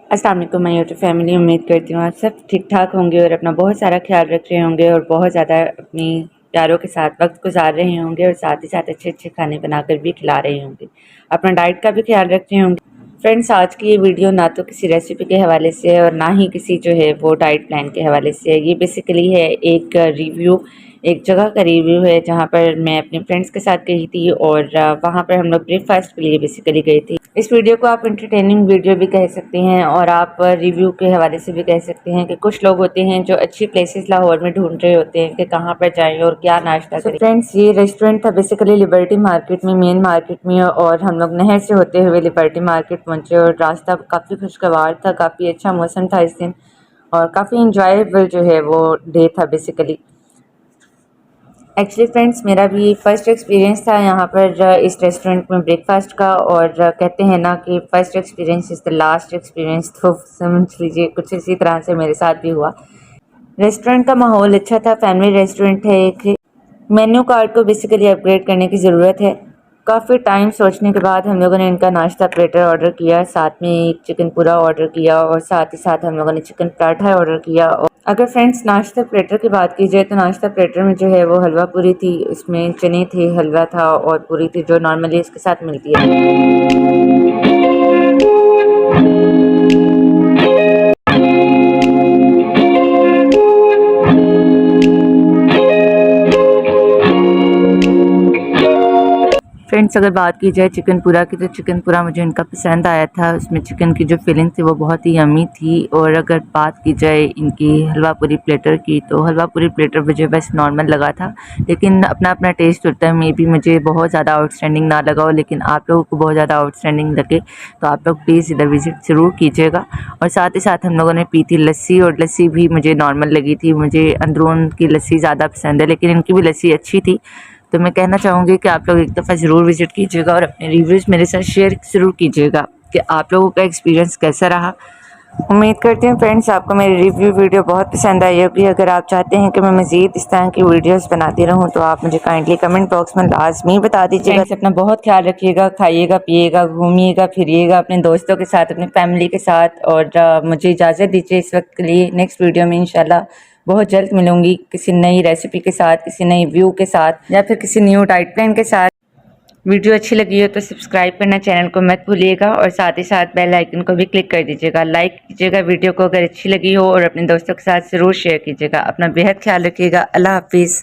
अस्सलाम वालेकुम my YouTube family. उम्मीद करती हूँ आप सब ठीक ठाक होंगे और अपना बहुत सारा ख्याल रख रहे होंगे और बहुत ज़्यादा अपनी प्यारों के साथ वक्त गुजार रहे होंगे और साथ ही साथ अच्छे अच्छे खाने बनाकर भी खिला रहे होंगे, अपना डाइट का भी ख्याल रख रहे होंगे। फ्रेंड्स, आज की ये वीडियो ना तो किसी रेसिपी के हवाले से है और ना ही किसी जो है वो डाइट प्लान के हवाले से है। ये बेसिकली है एक रिव्यू, एक जगह का रिव्यू है जहाँ पर मैं अपने फ्रेंड्स के साथ गई थी और वहाँ पर हम लोग ब्रेकफास्ट के लिए बेसिकली गए थे। इस वीडियो को आप इंटरटेनिंग वीडियो भी कह सकते हैं और आप रिव्यू के हवाले से भी कह सकते हैं कि कुछ लोग होते हैं जो अच्छी प्लेसेस लाहौर में ढूंढ रहे होते हैं कि कहाँ पर जाएं और क्या नाश्ता करें। फ्रेंड्स, ये रेस्टोरेंट था बेसिकली लिबर्टी मार्केट में, मेन मार्केट में, और हम लोग नहर से होते हुए लिबर्टी मार्केट पहुंचे और रास्ता काफ़ी खुशगवार था, काफ़ी अच्छा मौसम था इस दिन और काफ़ी इंजॉयबल जो है वो डे था बेसिकली। एक्चुअली फ्रेंड्स, मेरा भी फर्स्ट एक्सपीरियंस था यहाँ पर इस रेस्टोरेंट में ब्रेकफास्ट का, और कहते हैं ना कि first experience is the last experience, तो समझ लीजिए कुछ इसी तरह से मेरे साथ भी हुआ। रेस्टोरेंट का माहौल अच्छा था, फैमिली रेस्टोरेंट है। एक मेन्यू कार्ड को बेसिकली अपग्रेड करने की ज़रूरत है। काफ़ी टाइम सोचने के बाद हम लोगों ने इनका नाश्ता प्लेटर ऑर्डर किया, साथ में एक चिकन पूरा ऑर्डर किया और साथ ही साथ हम लोगों ने चिकन पराठा ऑर्डर किया। और अगर फ्रेंड्स नाश्ता प्लेटर की बात की जाए तो नाश्ता प्लेटर में जो है वो हलवा पूरी थी, उसमें चने थे, हलवा था और पूरी थी जो नॉर्मली इसके साथ मिलती है। फ्रेंड्स, अगर बात की जाए चिकन पूरा की तो चिकन पूरा मुझे इनका पसंद आया था। उसमें चिकन की जो फीलिंग थी वो बहुत ही यम्मी थी। और अगर बात की जाए इनकी हलवा पूरी प्लेटर की तो हलवा पूरी प्लेटर मुझे बस नॉर्मल लगा था, लेकिन अपना अपना टेस्ट होता है। मे बी मुझे बहुत ज़्यादा आउटस्टैंडिंग ना लगा हो, लेकिन आप लोगों को बहुत ज़्यादा आउटस्टैंडिंग लगे तो आप लोग प्लीज़ इधर विज़िट ज़रूर कीजिएगा। और साथ ही साथ हम लोगों ने पी थी लस्सी, और लस्सी भी मुझे नॉर्मल लगी थी। मुझे अंदरून की लस्सी ज़्यादा पसंद है, लेकिन इनकी भी लस्सी अच्छी थी। तो मैं कहना चाहूँगी कि आप लोग एक दफ़ा ज़रूर विज़िट कीजिएगा और अपने रिव्यूज़ मेरे साथ शेयर ज़रूर कीजिएगा कि आप लोगों का एक्सपीरियंस कैसा रहा। उम्मीद करती हूँ फ्रेंड्स आपको मेरी रिव्यू वीडियो बहुत पसंद आई होगी। अगर आप चाहते हैं कि मैं मज़ीद इस तरह की वीडियोस बनाती रहूँ तो आप मुझे काइंडली कमेंट बॉक्स में लाजमी बता दीजिएगा। अपना बहुत ख्याल रखिएगा, खाइएगा, पिएगा, घूमिएगा, फिरिएगा अपने दोस्तों के साथ, अपनी फैमिली के साथ। और मुझे इजाज़त दीजिए इस वक्त के लिए। नेक्स्ट वीडियो में इंशाल्लाह बहुत जल्द मिलूंगी किसी नई रेसिपी के साथ, किसी नई व्यू के साथ, या फिर किसी न्यू डाइट प्लान के साथ। वीडियो अच्छी लगी हो तो सब्सक्राइब करना चैनल को मत भूलिएगा और साथ ही साथ बेल आइकन को भी क्लिक कर दीजिएगा। लाइक कीजिएगा वीडियो को अगर अच्छी लगी हो और अपने दोस्तों के साथ ज़रूर शेयर कीजिएगा। अपना बेहद ख्याल रखिएगा। अल्लाह हाफिज़।